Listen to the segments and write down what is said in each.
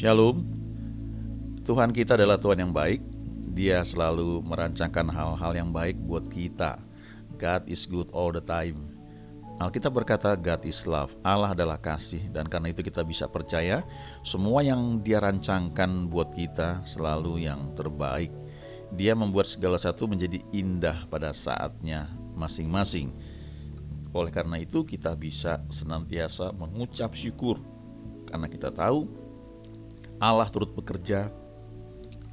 Shalom. Tuhan kita adalah Tuhan yang baik. Dia selalu merancangkan hal-hal yang baik buat kita. God is good all the time. Alkitab berkata God is love. Allah adalah kasih. Dan karena itu kita bisa percaya semua yang Dia rancangkan buat kita selalu yang terbaik. Dia membuat segala sesuatu menjadi indah pada saatnya masing-masing. Oleh karena itu kita bisa senantiasa mengucap syukur, karena kita tahu Allah turut bekerja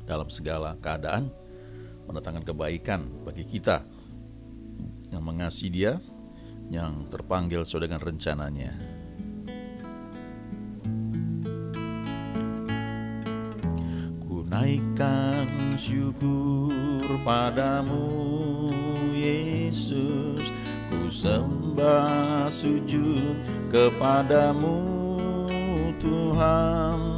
dalam segala keadaan, mendatangkan kebaikan bagi kita yang mengasihi Dia, yang terpanggil sesuai dengan rencananya. Ku naikkan syukur padamu, Yesus. Ku sembah sujud kepadamu, Tuhan.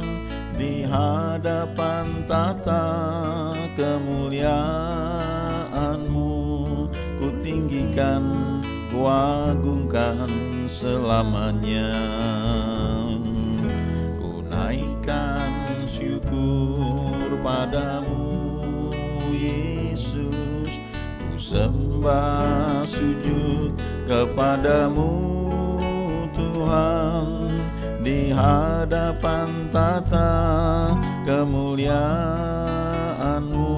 Di hadapan tata kemuliaan-Mu, ku tinggikan, ku agungkan selamanya. Ku naikkan syukur padamu, Yesus. Ku sembah sujud kepadamu, Tuhan. Di hadapan tata kemuliaan-Mu,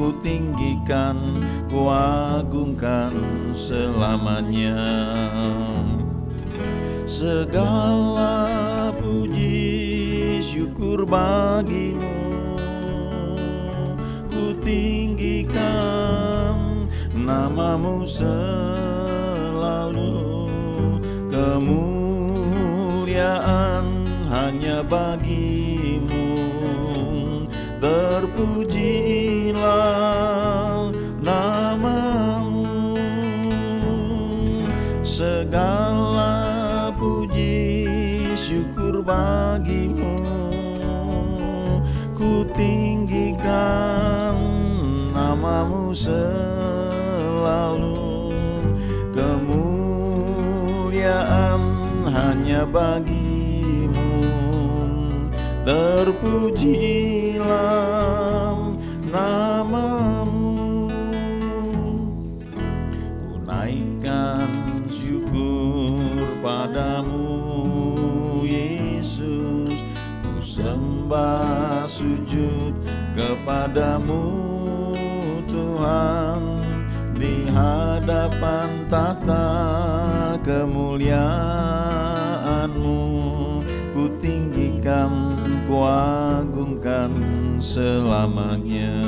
ku tinggikan, ku agungkan selamanya. Segala puji syukur bagi-Mu, ku tinggikan nama-Mu selalu. Hanya bagi-Mu, terpujilah nama-Mu. Segala puji syukur bagi-Mu, ku tinggikan nama-Mu selalu. Kemuliaan hanya bagi-Mu, terpujilah nama-Mu. Ku naikkan syukur padamu, Yesus. Ku sembah sujud kepadamu, Tuhan. Di hadapan tata kemuliaan-Mu, ku tinggikan, ku agungkan selamanya.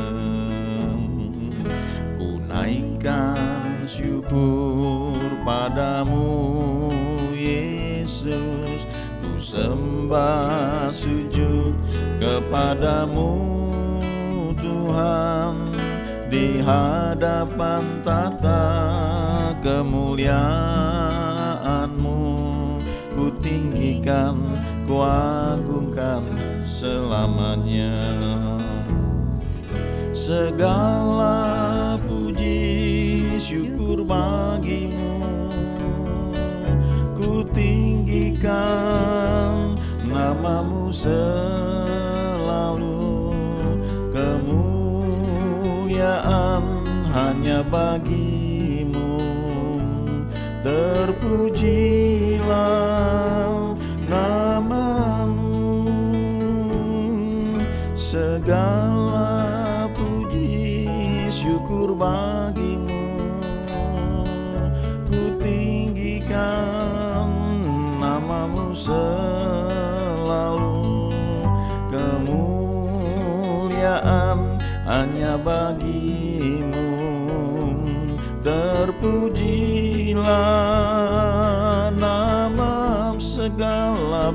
Ku naikkan syukur padamu, Yesus. Ku sembah sujud kepadamu, Tuhan. Di hadapan tata kemuliaan-Mu, ku tinggikan, ku agungkan selamanya. Segala puji syukur bagi-Mu, ku tinggikan nama-Mu selalu. Hanya bagi-Mu, terpujilah nama-Mu. Segala puji syukur bagi-Mu, ku tinggikan nama-Mu selalu. Kemuliaan hanya bagi-Mu, terpujilah nama. Segala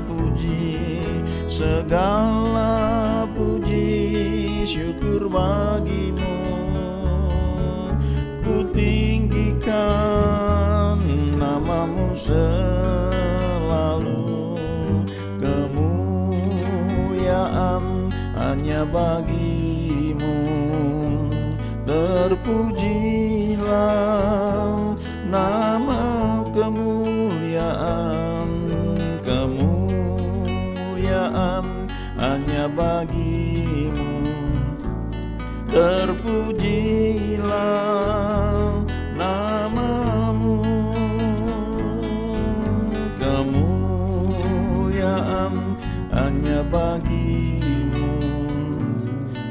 puji syukur bagi-Mu, ku tinggikan nama-Mu selalu. Kemuliaan hanya bagi-Mu, terpujilah nama. Kemuliaan hanya bagimu.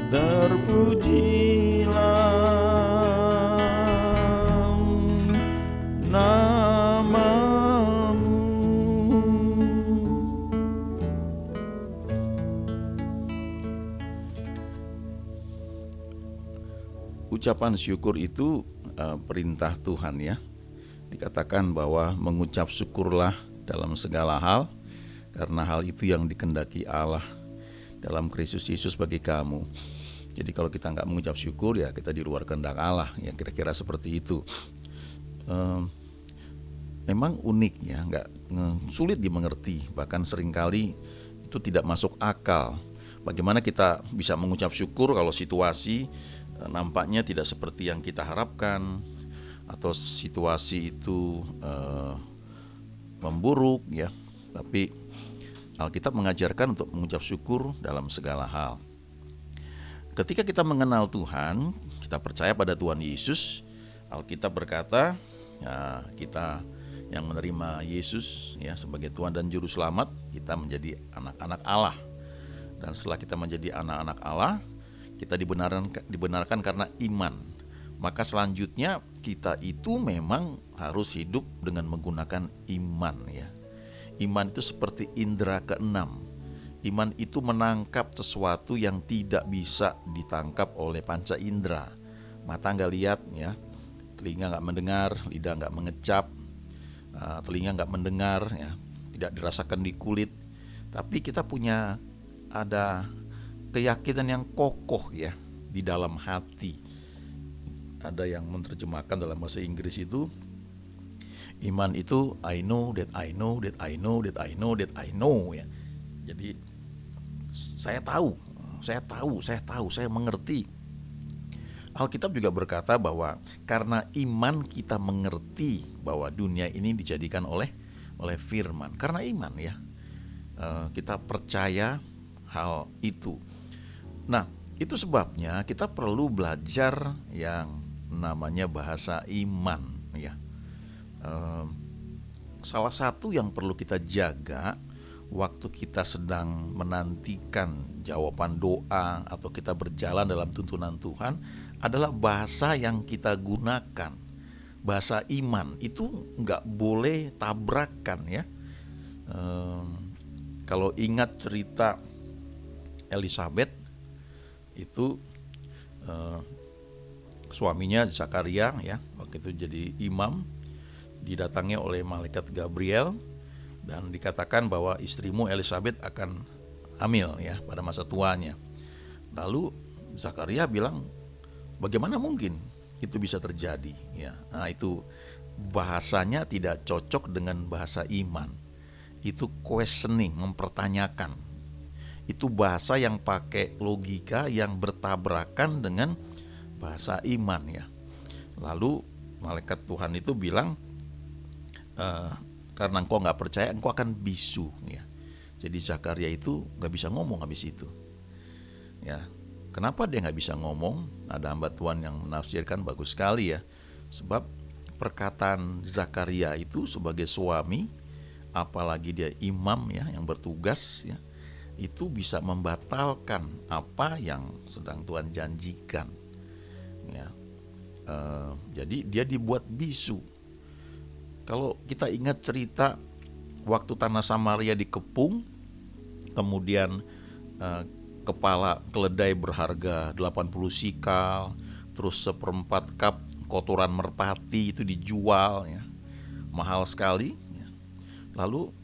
Terpujilah namamu. Ucapan syukur itu perintah Tuhan ya. Dikatakan bahwa mengucap syukurlah dalam segala hal, karena hal itu yang dikehendaki Allah dalam Kristus Yesus bagi kamu. Jadi kalau kita nggak mengucap syukur ya kita di luar kehendak Allah, ya kira-kira seperti itu. Memang unik ya, nggak sulit dimengerti, bahkan seringkali itu tidak masuk akal. Bagaimana kita bisa mengucap syukur kalau situasi nampaknya tidak seperti yang kita harapkan, atau situasi itu memburuk ya. Tapi Alkitab mengajarkan untuk mengucap syukur dalam segala hal. Ketika kita mengenal Tuhan, kita percaya pada Tuhan Yesus, Alkitab berkata, ya, kita yang menerima Yesus ya sebagai Tuhan dan Juru Selamat, kita menjadi anak-anak Allah. Dan setelah kita menjadi anak-anak Allah, kita dibenarkan karena iman. Maka selanjutnya kita itu memang harus hidup dengan menggunakan iman ya. Iman itu seperti indera keenam. Iman itu menangkap sesuatu yang tidak bisa ditangkap oleh panca indera. Mata nggak lihat ya, telinga nggak mendengar, lidah nggak mengecap, telinga nggak mendengar ya, tidak dirasakan di kulit. Tapi kita punya ada keyakinan yang kokoh ya di dalam hati. Ada yang menerjemahkan dalam bahasa Inggris itu, iman itu I know that I know that I know that I know that I know ya. Jadi saya mengerti. Alkitab juga berkata bahwa karena iman kita mengerti bahwa dunia ini dijadikan oleh firman. Karena iman ya, kita percaya hal itu. Nah, itu sebabnya kita perlu belajar yang namanya bahasa iman ya. Salah satu yang perlu kita jaga waktu kita sedang menantikan jawaban doa atau kita berjalan dalam tuntunan Tuhan adalah bahasa yang kita gunakan. Bahasa iman itu nggak boleh tabrakan ya. Kalau ingat cerita Elisabeth itu, suaminya Zakaria ya, waktu itu jadi imam, didatangi oleh malaikat Gabriel dan dikatakan bahwa istrimu Elisabeth akan hamil ya pada masa tuanya. Lalu Zakaria bilang, bagaimana mungkin itu bisa terjadi ya. Nah, itu bahasanya tidak cocok dengan bahasa iman. Itu questioning, mempertanyakan. Itu bahasa yang pakai logika yang bertabrakan dengan bahasa iman ya. Lalu malaikat Tuhan itu bilang, karena engkau gak percaya, engkau akan bisu ya. Jadi Zakaria itu gak bisa ngomong habis itu ya. Kenapa dia gak bisa ngomong? Ada hamba Tuhan yang menafsirkan bagus sekali ya. Sebab perkataan Zakaria itu sebagai suami, apalagi dia imam ya yang bertugas ya, itu bisa membatalkan apa yang sedang Tuhan janjikan ya. Jadi dia dibuat bisu. Kalau kita ingat cerita waktu tanah Samaria dikepung, kemudian kepala keledai berharga 80 sikal, terus 1/4 kap kotoran merpati itu dijual ya, mahal sekali ya. Lalu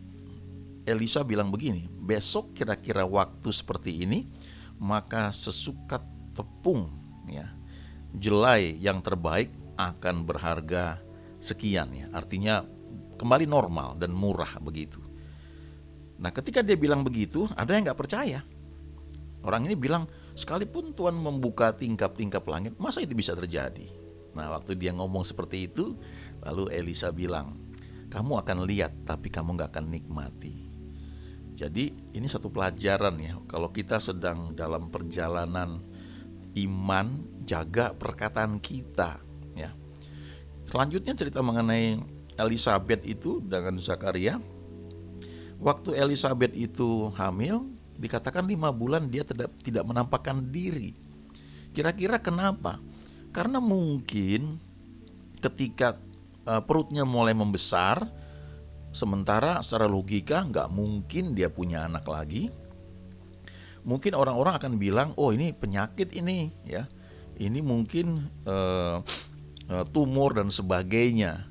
Elisa bilang begini, besok kira-kira waktu seperti ini, maka sesukat tepung ya, jelai yang terbaik akan berharga sekian ya, artinya kembali normal dan murah begitu. Nah, ketika dia bilang begitu, ada yang nggak percaya. Orang ini bilang, sekalipun Tuhan membuka tingkap-tingkap langit, masa itu bisa terjadi? Nah, waktu dia ngomong seperti itu, lalu Elisa bilang, kamu akan lihat, tapi kamu nggak akan nikmati. Jadi ini satu pelajaran ya, kalau kita sedang dalam perjalanan iman, jaga perkataan kita ya. Selanjutnya cerita mengenai Elisabeth itu dengan Zakaria. Waktu Elisabeth itu hamil, Dikatakan 5 bulan dia tidak menampakkan diri. Kira-kira kenapa? Karena mungkin ketika perutnya mulai membesar, sementara secara logika nggak mungkin dia punya anak lagi. Mungkin orang-orang akan bilang, oh ini penyakit ini ya, ini mungkin tumor dan sebagainya.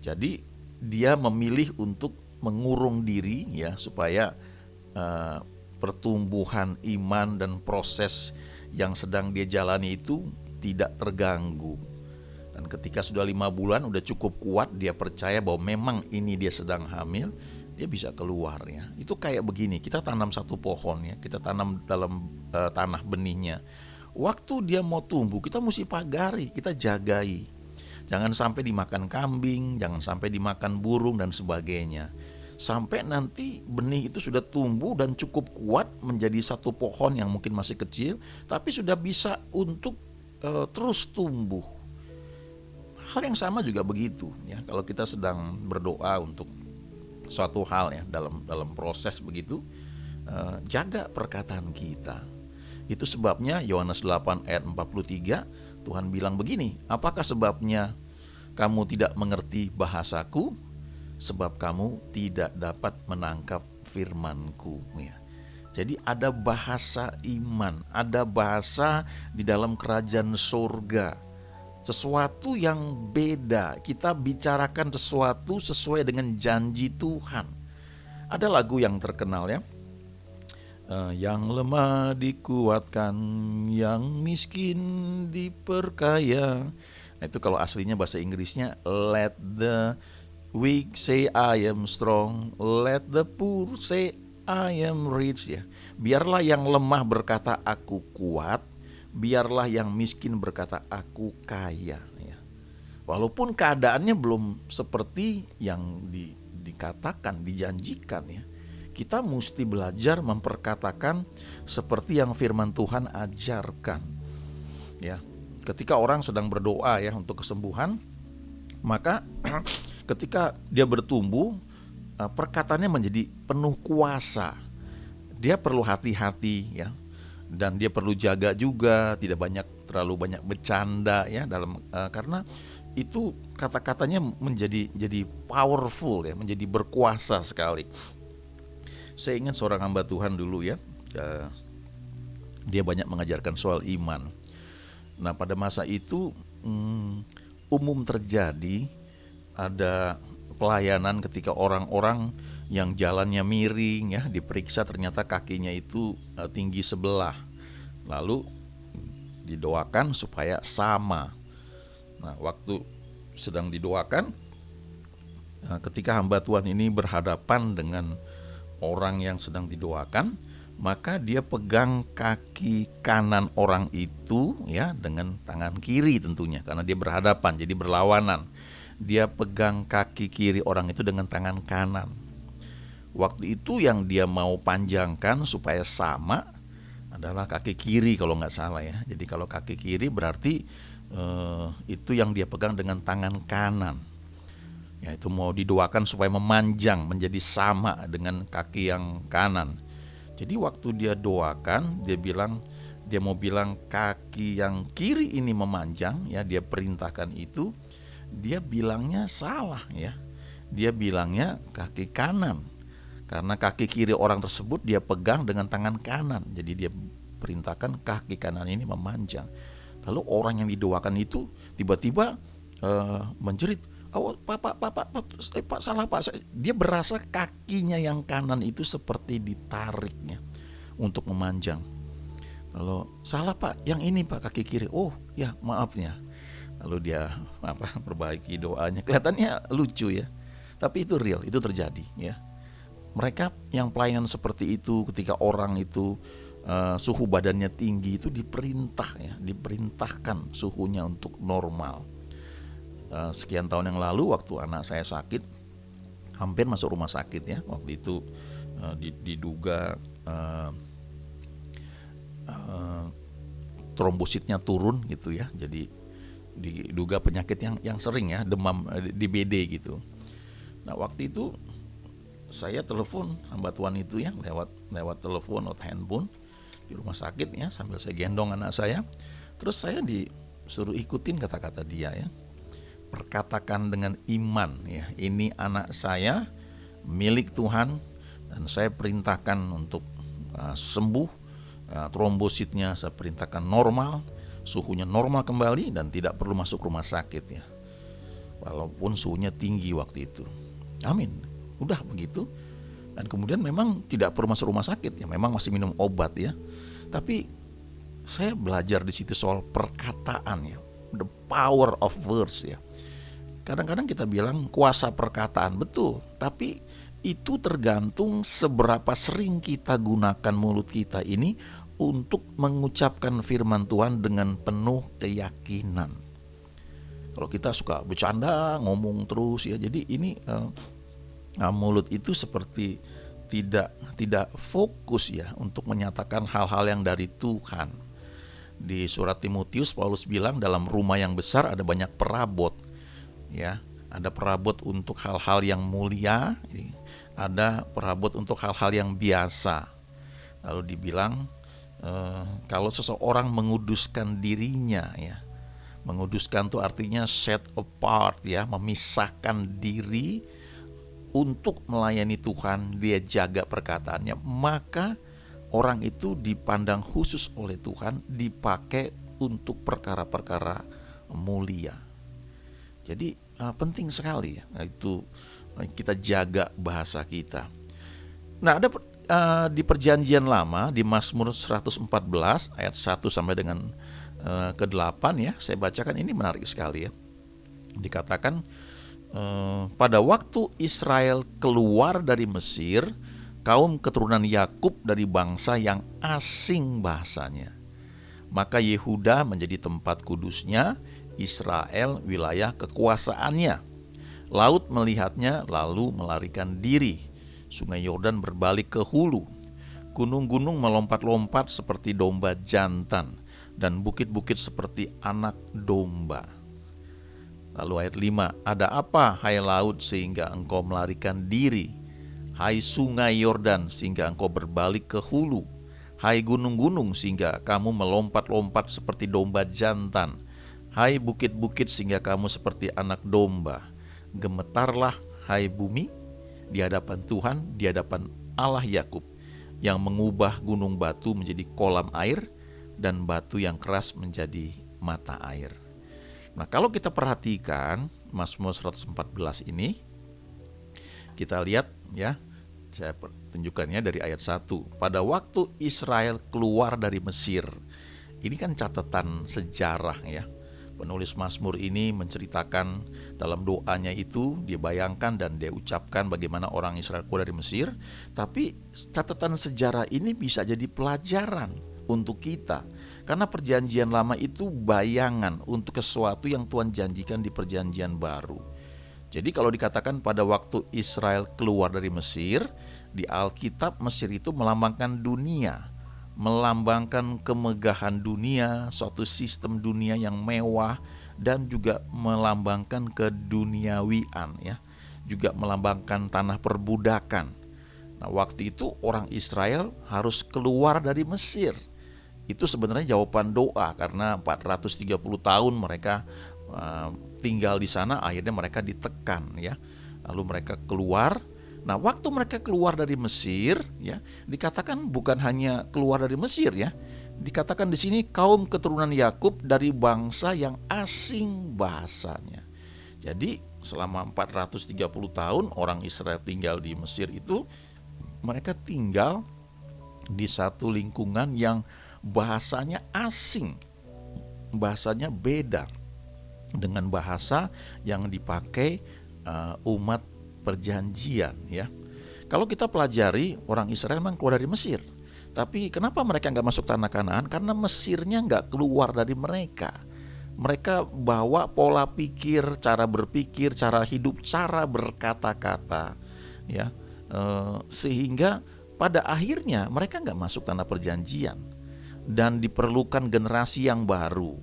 Jadi dia memilih untuk mengurung diri ya, supaya pertumbuhan iman dan proses yang sedang dia jalani itu tidak terganggu. Dan ketika sudah 5 bulan udah cukup kuat, dia percaya bahwa memang ini dia sedang hamil, dia bisa keluar ya. Itu kayak begini, kita tanam satu pohon ya, kita tanam dalam tanah benihnya. Waktu dia mau tumbuh, kita mesti pagari, kita jagai. Jangan sampai dimakan kambing, jangan sampai dimakan burung dan sebagainya. Sampai nanti benih itu sudah tumbuh dan cukup kuat menjadi satu pohon yang mungkin masih kecil, tapi sudah bisa untuk terus tumbuh. Hal yang sama juga begitu ya, kalau kita sedang berdoa untuk suatu hal ya, dalam proses begitu, jaga perkataan kita. Itu sebabnya Yohanes 8 ayat 43 Tuhan bilang begini, apakah sebabnya kamu tidak mengerti bahasaku? Sebab kamu tidak dapat menangkap firmanku ya. Jadi ada bahasa iman, ada bahasa di dalam kerajaan surga, sesuatu yang beda. Kita bicarakan sesuatu sesuai dengan janji Tuhan. Ada lagu yang terkenal ya, yang lemah dikuatkan, yang miskin diperkaya. Nah, itu kalau aslinya bahasa Inggrisnya, let the weak say I am strong, let the poor say I am rich ya. Biarlah yang lemah berkata aku kuat, biarlah yang miskin berkata aku kaya ya. Walaupun keadaannya belum seperti yang dikatakan, dijanjikan ya, kita mesti belajar memperkatakan seperti yang firman Tuhan ajarkan ya. Ketika orang sedang berdoa ya untuk kesembuhan, maka ketika dia bertumbuh, perkataannya menjadi penuh kuasa. Dia perlu hati-hati ya, dan dia perlu jaga juga, tidak terlalu banyak bercanda ya karena itu kata-katanya menjadi powerful ya, menjadi berkuasa sekali. Saya ingat seorang hamba Tuhan dulu ya, dia banyak mengajarkan soal iman. Nah pada masa itu umum terjadi ada pelayanan ketika orang-orang yang jalannya miring ya, diperiksa ternyata kakinya itu tinggi sebelah, lalu didoakan supaya sama. Nah waktu sedang didoakan, ketika hamba Tuhan ini berhadapan dengan orang yang sedang didoakan, maka dia pegang kaki kanan orang itu ya dengan tangan kiri tentunya, karena dia berhadapan jadi berlawanan. Dia pegang kaki kiri orang itu dengan tangan kanan. Waktu itu yang dia mau panjangkan supaya sama adalah kaki kiri kalau nggak salah ya. Jadi kalau kaki kiri berarti itu yang dia pegang dengan tangan kanan. Ya itu mau didoakan supaya memanjang menjadi sama dengan kaki yang kanan. Jadi waktu dia doakan, dia mau bilang kaki yang kiri ini memanjang ya, dia perintahkan itu, dia bilangnya salah ya. Dia bilangnya kaki kanan. Karena kaki kiri orang tersebut dia pegang dengan tangan kanan. Jadi dia perintahkan kaki kanan ini memanjang. Lalu orang yang didoakan itu tiba-tiba menjerit, "Oh, Pak, salah Pak." Dia berasa kakinya yang kanan itu seperti ditariknya untuk memanjang. Lalu, "Salah Pak, yang ini Pak, kaki kiri." "Oh, ya, maafnya." Lalu dia perbaiki doanya. Kelihatannya lucu ya. Tapi itu real, itu terjadi ya. Mereka yang pelayanan seperti itu, ketika orang itu suhu badannya tinggi, itu diperintahkan suhunya untuk normal. Sekian tahun yang lalu waktu anak saya sakit, hampir masuk rumah sakit ya. Waktu itu diduga trombositnya turun gitu ya. Jadi diduga penyakit yang sering ya, demam DBD gitu. Nah waktu itu saya telepon hamba Tuhan itu ya, lewat telepon atau handphone di rumah sakit ya, sambil saya gendong anak saya. Terus saya disuruh ikutin kata-kata dia ya. Perkatakan dengan iman ya, ini anak saya milik Tuhan dan saya perintahkan untuk sembuh, trombositnya saya perintahkan normal, suhunya normal kembali dan tidak perlu masuk rumah sakit ya. Walaupun suhunya tinggi waktu itu. Amin. Udah begitu. Dan kemudian memang tidak perlu masuk rumah sakit ya, memang masih minum obat ya. Tapi saya belajar di situ soal perkataan ya, the power of words ya. Kadang-kadang kita bilang kuasa perkataan, betul, tapi itu tergantung seberapa sering kita gunakan mulut kita ini untuk mengucapkan firman Tuhan dengan penuh keyakinan. Kalau kita suka bercanda, ngomong terus ya, jadi ini mulut itu seperti tidak fokus ya untuk menyatakan hal-hal yang dari Tuhan. Di surat Timotius Paulus bilang dalam rumah yang besar ada banyak perabot ya, ada perabot untuk hal-hal yang mulia, ada perabot untuk hal-hal yang biasa. Lalu dibilang kalau seseorang menguduskan dirinya ya, menguduskan itu artinya set apart ya, memisahkan diri untuk melayani Tuhan, dia jaga perkataannya, maka orang itu dipandang khusus oleh Tuhan, dipakai untuk perkara-perkara mulia. Jadi penting sekali ya, itu kita jaga bahasa kita. Nah, ada di Perjanjian Lama di Mazmur 114 ayat 1 sampai dengan ke-8 ya, saya bacakan, ini menarik sekali ya. Dikatakan pada waktu Israel keluar dari Mesir, kaum keturunan Yakub dari bangsa yang asing bahasanya, maka Yehuda menjadi tempat kudusnya, Israel wilayah kekuasaannya. Laut melihatnya lalu melarikan diri, sungai Yordan berbalik ke hulu, gunung-gunung melompat-lompat seperti domba jantan, dan bukit-bukit seperti anak domba. Lalu ayat 5, ada apa hai laut sehingga engkau melarikan diri, hai sungai Yordan sehingga engkau berbalik ke hulu, hai gunung-gunung sehingga kamu melompat-lompat seperti domba jantan, hai bukit-bukit sehingga kamu seperti anak domba. Gemetarlah hai bumi di hadapan Tuhan, di hadapan Allah Yakub, yang mengubah gunung batu menjadi kolam air dan batu yang keras menjadi mata air. Nah, kalau kita perhatikan Mazmur 114 ini, kita lihat ya, saya tunjukkannya dari ayat 1. Pada waktu Israel keluar dari Mesir. Ini kan catatan sejarah ya. Penulis Mazmur ini menceritakan dalam doanya itu, dia bayangkan dan dia ucapkan bagaimana orang Israel keluar dari Mesir. Tapi catatan sejarah ini bisa jadi pelajaran untuk kita, karena perjanjian lama itu bayangan untuk sesuatu yang Tuhan janjikan di perjanjian baru. Jadi kalau dikatakan pada waktu Israel keluar dari Mesir, di Alkitab Mesir itu melambangkan dunia, melambangkan kemegahan dunia, suatu sistem dunia yang mewah, dan juga melambangkan keduniawian ya, juga melambangkan tanah perbudakan. Nah, waktu itu orang Israel harus keluar dari Mesir. Itu sebenarnya jawaban doa, karena 430 tahun mereka tinggal di sana, akhirnya mereka ditekan ya. Lalu mereka keluar. Nah, waktu mereka keluar dari Mesir ya, dikatakan bukan hanya keluar dari Mesir ya. Dikatakan di sini kaum keturunan Yakub dari bangsa yang asing bahasanya. Jadi selama 430 tahun orang Israel tinggal di Mesir itu, mereka tinggal di satu lingkungan yang bahasanya asing. Bahasanya beda dengan bahasa yang dipakai umat perjanjian ya. Kalau kita pelajari, orang Israel memang keluar dari Mesir, tapi kenapa mereka nggak masuk tanah Kanaan? Karena Mesirnya nggak keluar dari mereka. Mereka bawa pola pikir, cara berpikir, cara hidup, cara berkata-kata ya, sehingga pada akhirnya mereka nggak masuk tanah perjanjian, dan diperlukan generasi yang baru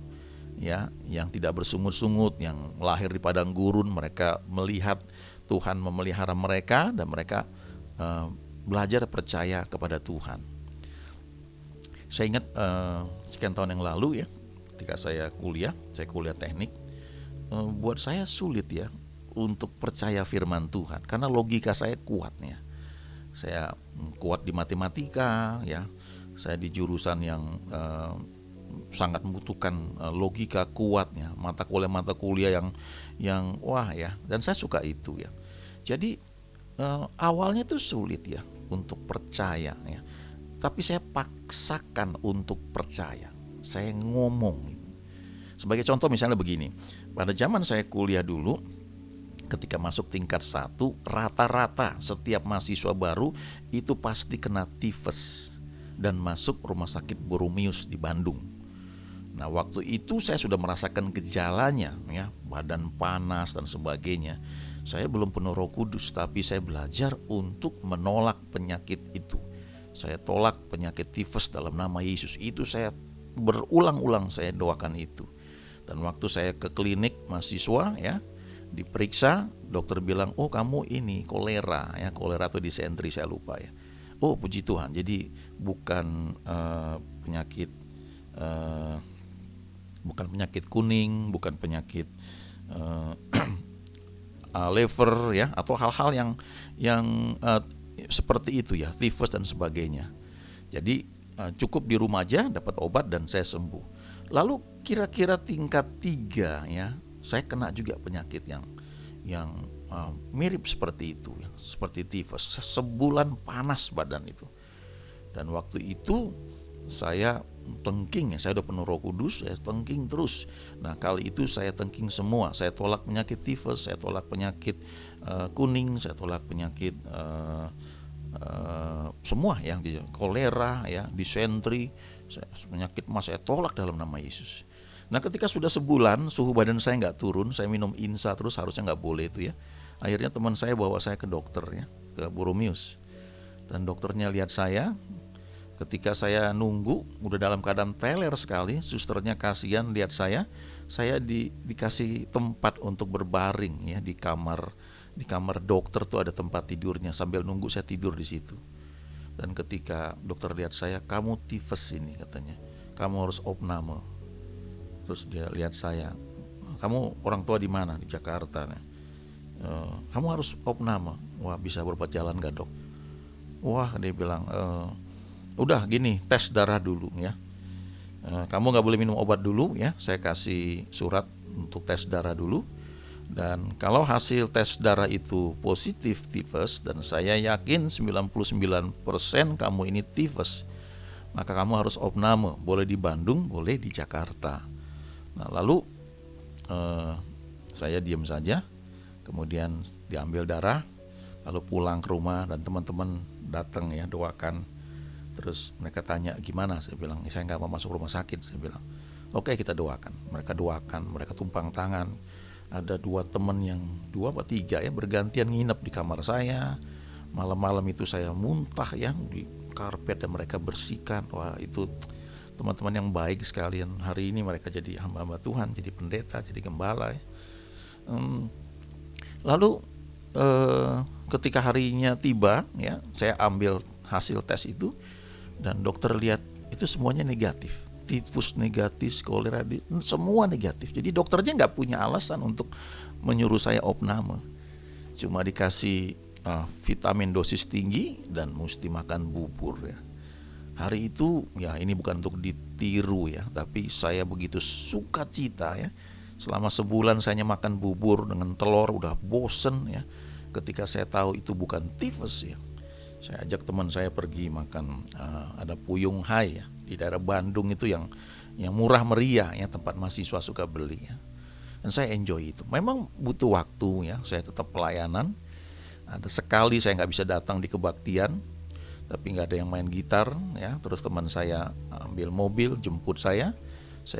ya, yang tidak bersungut-sungut, yang lahir di padang gurun. Mereka melihat Tuhan memelihara mereka dan mereka belajar percaya kepada Tuhan. Saya ingat sekian tahun yang lalu ya, ketika saya kuliah teknik, buat saya sulit ya untuk percaya firman Tuhan karena logika saya kuat ya. Saya kuat di matematika ya. Saya di jurusan yang sangat membutuhkan logika kuatnya, mata kuliah yang wah ya, dan saya suka itu ya. Jadi awalnya tuh sulit ya untuk percaya ya. Tapi saya paksakan untuk percaya. Saya ngomong. Sebagai contoh misalnya begini. Pada zaman saya kuliah dulu, ketika masuk tingkat 1, rata-rata setiap mahasiswa baru itu pasti kena tifus dan masuk rumah sakit Boromius di Bandung. Nah, waktu itu saya sudah merasakan gejalanya ya, badan panas dan sebagainya. Saya belum penuh Roh Kudus, tapi saya belajar untuk menolak penyakit itu. Saya tolak penyakit tifus dalam nama Yesus. Itu saya berulang-ulang saya doakan itu. Dan waktu saya ke klinik mahasiswa ya, diperiksa, dokter bilang, "Oh, kamu ini kolera ya, kolera atau disentri saya lupa ya." Oh, puji Tuhan. Jadi bukan penyakit kuning, bukan penyakit liver ya, atau hal-hal yang seperti itu ya, tifus dan sebagainya. Jadi cukup di rumah aja dapat obat dan saya sembuh. Lalu kira-kira tingkat 3 ya, saya kena juga penyakit yang mirip seperti itu ya, seperti tifus. Sebulan panas badan itu. Dan waktu itu saya tengking ya, saya udah penuh Roh Kudus, saya tengking terus. Nah, kali itu saya tengking semua. Saya tolak penyakit tifus, saya tolak penyakit kuning, saya tolak penyakit semua yang kolera ya, disentri, penyakit mas saya tolak dalam nama Yesus. Nah, ketika sudah sebulan suhu badan saya nggak turun, saya minum Insa terus, harusnya nggak boleh itu ya. Akhirnya teman saya bawa saya ke dokter ya, ke Boromius. Dan dokternya lihat saya, ketika saya nunggu udah dalam keadaan teler sekali, susternya kasihan lihat saya dikasih tempat untuk berbaring ya di kamar dokter tuh ada tempat tidurnya, sambil nunggu saya tidur di situ. Dan ketika dokter lihat saya, "Kamu tifus ini," katanya. "Kamu harus opname." Terus dia lihat saya, "Kamu orang tua di mana?" "Di Jakarta." "Kamu harus opname." "Wah, bisa berobat jalan gak, Dok?" "Wah," dia bilang, "udah gini, tes darah dulu ya. Kamu gak boleh minum obat dulu ya. Saya kasih surat untuk tes darah dulu. Dan kalau hasil tes darah itu positif tifus, dan saya yakin 99% kamu ini tifus, maka kamu harus opname, boleh di Bandung, boleh di Jakarta." Nah, lalu saya diam saja, kemudian diambil darah, lalu pulang ke rumah dan teman-teman datang ya, doakan. Terus mereka tanya gimana, saya bilang saya nggak mau masuk rumah sakit, saya bilang oke, kita doakan. Mereka doakan, mereka tumpang tangan. Ada 2 teman yang 2 atau 3 ya, bergantian nginep di kamar saya. Malam-malam itu saya muntah ya di karpet dan mereka bersihkan. Wah, itu teman-teman yang baik sekalian. Hari ini mereka jadi hamba-hamba Tuhan, jadi pendeta, jadi gembala ya. Lalu ketika harinya tiba ya, saya ambil hasil tes itu dan dokter lihat itu semuanya negatif. Tifus negatif, kolera semua negatif. Jadi dokternya nggak punya alasan untuk menyuruh saya opname. Cuma dikasih vitamin dosis tinggi dan mesti makan bubur ya. Hari itu ya, ini bukan untuk ditiru ya, tapi saya begitu sukacita ya. Selama sebulan saya makan bubur dengan telur, udah bosen ya. Ketika saya tahu itu bukan tifus ya, saya ajak teman saya pergi makan, ada Puyung Hai ya, di daerah Bandung itu yang murah meriah ya, tempat mahasiswa suka beli ya. Dan saya enjoy itu. Memang butuh waktu ya, saya tetap pelayanan. Ada sekali saya nggak bisa datang di kebaktian, tapi nggak ada yang main gitar ya. Terus teman saya ambil mobil jemput saya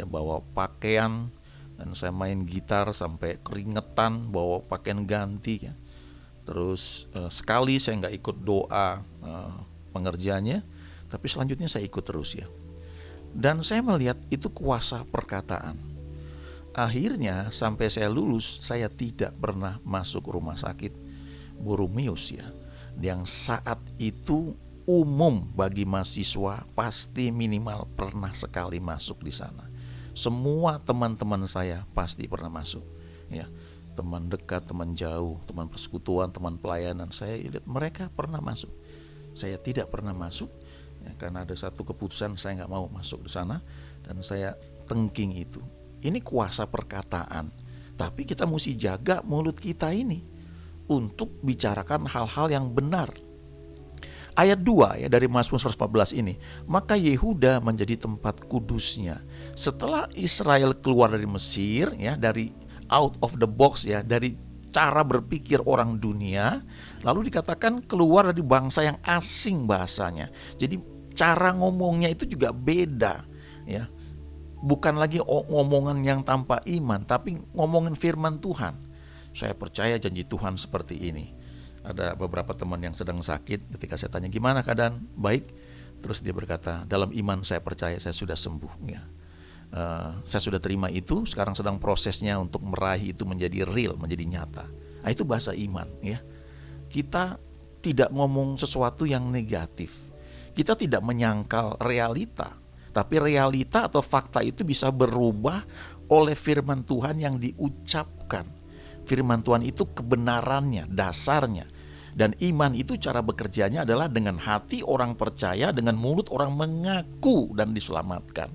bawa pakaian dan saya main gitar sampai keringetan, bawa pakaian ganti ya. Terus sekali saya nggak ikut doa pengerjaannya, tapi selanjutnya saya ikut terus ya. Dan saya melihat itu kuasa perkataan. Akhirnya sampai saya lulus, saya tidak pernah masuk rumah sakit Boromius ya. yang saat itu umum bagi mahasiswa pasti minimal pernah sekali masuk di sana. Semua teman-teman saya pasti pernah masuk, ya. Teman dekat, teman jauh, teman persekutuan, teman pelayanan, saya lihat mereka pernah masuk. Saya tidak pernah masuk, ya, karena ada satu keputusan saya nggak mau masuk di sana dan saya tengking itu. Ini kuasa perkataan, tapi kita mesti jaga mulut kita ini untuk bicarakan hal-hal yang benar. Ayat 2 ya dari Mazmur 114 ini, maka Yehuda menjadi tempat kudusnya. Setelah Israel keluar dari Mesir, ya, dari out of the box, ya, dari cara berpikir orang dunia, lalu dikatakan keluar dari bangsa yang asing bahasanya. Jadi cara ngomongnya itu juga beda, ya. Bukan lagi ngomongan yang tanpa iman, tapi ngomongin firman Tuhan. Saya percaya janji Tuhan seperti ini. Ada beberapa teman yang sedang sakit, ketika saya tanya gimana keadaan, baik, terus dia berkata, dalam iman saya percaya saya sudah sembuh, ya. Saya sudah terima itu, sekarang sedang prosesnya untuk meraih itu menjadi real, menjadi nyata. Nah, itu bahasa iman, ya. Kita tidak ngomong sesuatu yang negatif, kita tidak menyangkal realita, tapi realita atau fakta itu bisa berubah oleh firman Tuhan yang diucapkan. Firman Tuhan itu kebenarannya, dasarnya. Dan iman itu cara bekerjanya adalah dengan hati orang percaya, dengan mulut orang mengaku dan diselamatkan.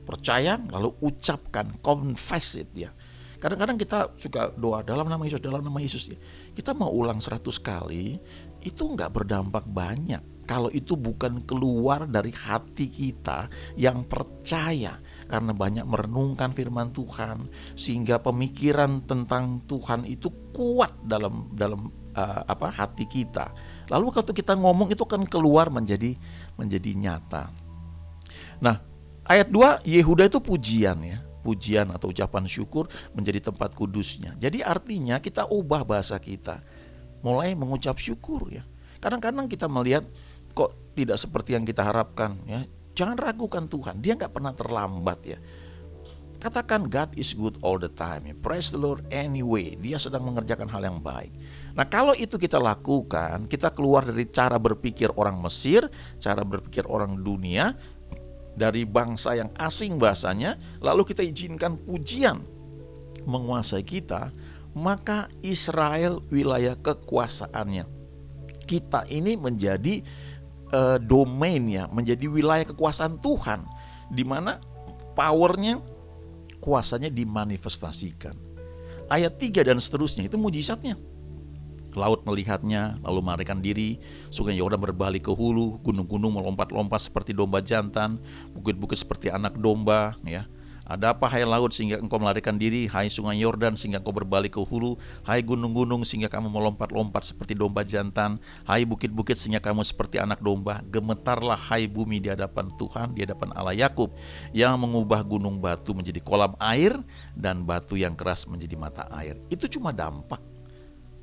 Percaya lalu ucapkan, confess it, ya. Kadang-kadang kita suka doa dalam nama Yesus, dalam nama Yesus, ya. Kita mau ulang 100 kali, itu gak berdampak banyak kalau itu bukan keluar dari hati kita yang percaya, karena banyak merenungkan firman Tuhan sehingga pemikiran tentang Tuhan itu kuat dalam hati kita. Lalu waktu kita ngomong itu kan keluar menjadi nyata. Nah, ayat 2 Yehuda itu pujian, ya. Pujian atau ucapan syukur menjadi tempat kudusnya. Jadi artinya kita ubah bahasa kita, mulai mengucap syukur, ya. Kadang-kadang kita melihat kok tidak seperti yang kita harapkan, ya. Jangan ragukan Tuhan, dia gak pernah terlambat, ya. Katakan God is good all the time, ya. Praise the Lord anyway, dia sedang mengerjakan hal yang baik. Nah, kalau itu kita lakukan, kita keluar dari cara berpikir orang Mesir, cara berpikir orang dunia, dari bangsa yang asing bahasanya, lalu kita izinkan pujian menguasai kita, maka Israel wilayah kekuasaannya. Kita ini menjadi domainnya, menjadi wilayah kekuasaan Tuhan, di mana powernya, kuasanya dimanifestasikan. Ayat 3 dan seterusnya itu mujizatnya. Laut melihatnya, lalu melarikan diri, sungai Yordan berbalik ke hulu, gunung-gunung melompat-lompat seperti domba jantan, bukit-bukit seperti anak domba, ya. Ada apa hai laut sehingga engkau melarikan diri, hai sungai Yordan sehingga engkau berbalik ke hulu, hai gunung-gunung sehingga kamu melompat-lompat seperti domba jantan, hai bukit-bukit sehingga kamu seperti anak domba. Gemetarlah hai bumi di hadapan Tuhan, di hadapan Allah Yakub, yang mengubah gunung batu menjadi kolam air dan batu yang keras menjadi mata air. Itu cuma dampak.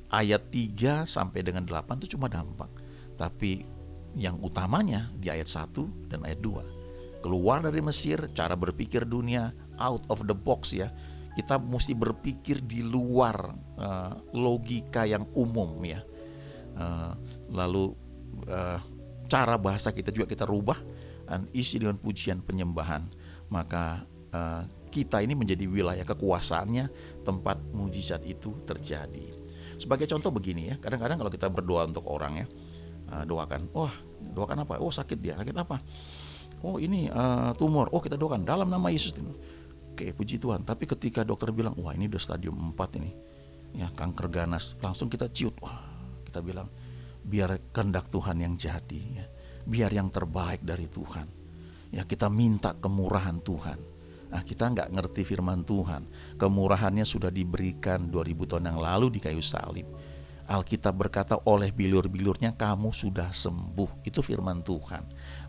Ayat 3 sampai dengan 8 itu cuma dampak. Tapi yang utamanya di ayat 1 dan ayat 2. Keluar dari Mesir, cara berpikir dunia, out of the box, ya. Kita mesti berpikir di luar logika yang umum, ya. Lalu cara bahasa kita juga kita rubah dan isi dengan pujian penyembahan. Maka kita ini menjadi wilayah kekuasaannya, tempat mujizat itu terjadi. Sebagai contoh begini, ya, kadang-kadang kalau kita berdoa untuk orang, ya, doakan, doakan apa? Oh, sakit dia, sakit apa? Oh, ini tumor. Oh, kita doakan dalam nama Yesus. Oke, puji Tuhan. Tapi ketika dokter bilang, wah ini udah stadium 4 ini, ya, kanker ganas, langsung kita ciut. Wah, kita bilang, biar kehendak Tuhan yang jadi, ya. Biar yang terbaik dari Tuhan, ya. Kita minta kemurahan Tuhan. Nah, kita nggak ngerti firman Tuhan. Kemurahannya sudah diberikan 2000 tahun yang lalu di kayu salib. Alkitab berkata oleh bilur-bilurnya kamu sudah sembuh. Itu firman Tuhan.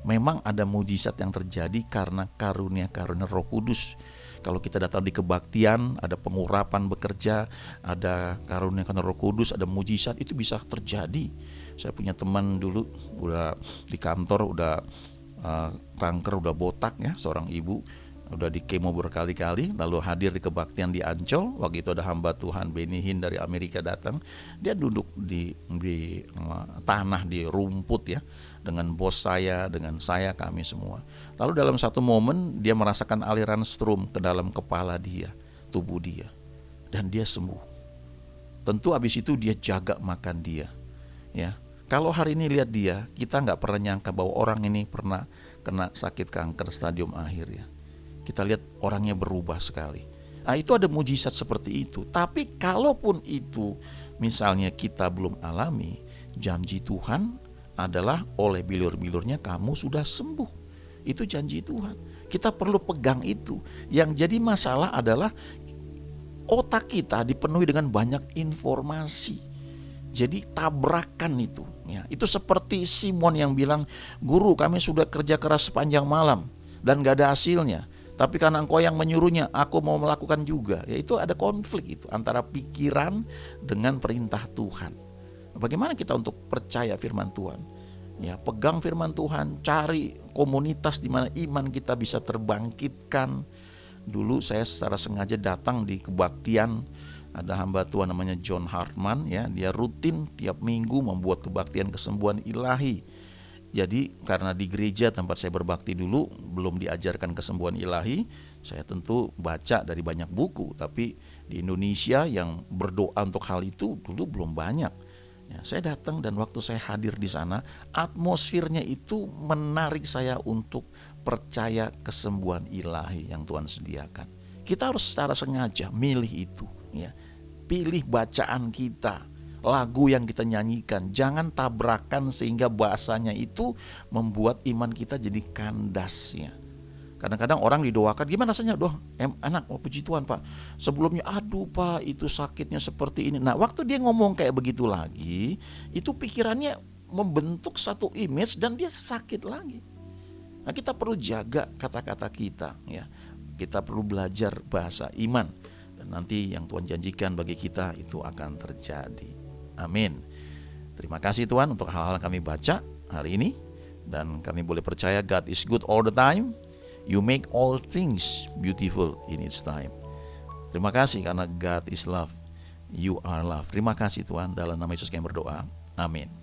Memang ada mujizat yang terjadi karena karunia-karunia Roh Kudus. Kalau kita datang di kebaktian, ada pengurapan bekerja, ada karunia-karunia Roh Kudus, ada mujizat, itu bisa terjadi. Saya punya teman dulu udah di kantor, udah kanker, udah botak, ya, seorang ibu. udah di kemo berkali-kali, lalu hadir di kebaktian di Ancol. Waktu itu ada hamba Tuhan Benny Hinn dari Amerika datang, dia duduk di tanah, di rumput ya, dengan bos saya, dengan saya, kami semua. Lalu dalam satu momen dia merasakan aliran strum ke dalam kepala dia, tubuh dia, dan dia sembuh. Tentu habis itu dia jaga makan dia, ya. Kalau hari ini lihat dia, kita nggak pernah nyangka bahwa orang ini pernah kena sakit kanker stadium akhir ya. Kita lihat orangnya berubah sekali. Nah, itu ada mujizat seperti itu. Tapi kalaupun itu misalnya kita belum alami, janji Tuhan adalah oleh bilur-bilurnya kamu sudah sembuh. Itu janji Tuhan. Kita perlu pegang itu. Yang jadi masalah adalah otak kita dipenuhi dengan banyak informasi. Jadi tabrakan itu ya. Itu seperti Simon yang bilang, "Guru, kami sudah kerja keras sepanjang malam dan gak ada hasilnya. Tapi karena engkau yang menyuruhnya, aku mau melakukan juga." Ya, itu ada konflik itu antara pikiran dengan perintah Tuhan. Bagaimana kita untuk percaya firman Tuhan? Ya, pegang firman Tuhan, cari komunitas di mana iman kita bisa terbangkitkan. Dulu saya secara sengaja datang di kebaktian, ada hamba Tuhan namanya John Hartman ya, dia rutin tiap minggu membuat kebaktian kesembuhan ilahi. Jadi karena di gereja tempat saya berbakti dulu belum diajarkan kesembuhan ilahi, saya tentu baca dari banyak buku, tapi di Indonesia yang berdoa untuk hal itu dulu belum banyak. Ya, saya datang dan waktu saya hadir di sana, atmosfernya itu menarik saya untuk percaya kesembuhan ilahi yang Tuhan sediakan. Kita harus secara sengaja milih itu ya. Pilih bacaan kita, lagu yang kita nyanyikan, jangan tabrakan sehingga bahasanya itu membuat iman kita jadi kandas ya. Kadang-kadang orang didoakan, "Gimana rasanya?" "Doh, enak, puji Tuhan Pak." Sebelumnya, "Aduh Pak, itu sakitnya seperti ini." Nah, waktu dia ngomong kayak begitu lagi, itu pikirannya membentuk satu image dan dia sakit lagi. Nah, kita perlu jaga kata-kata kita ya. Kita perlu belajar bahasa iman. Dan nanti yang Tuhan janjikan bagi kita itu akan terjadi. Amin. Terima kasih Tuhan untuk hal-hal yang kami baca hari ini. Dan kami boleh percaya God is good all the time. You make all things beautiful in its time. Terima kasih karena God is love. You are love. Terima kasih Tuhan, dalam nama Yesus kami berdoa. Amin.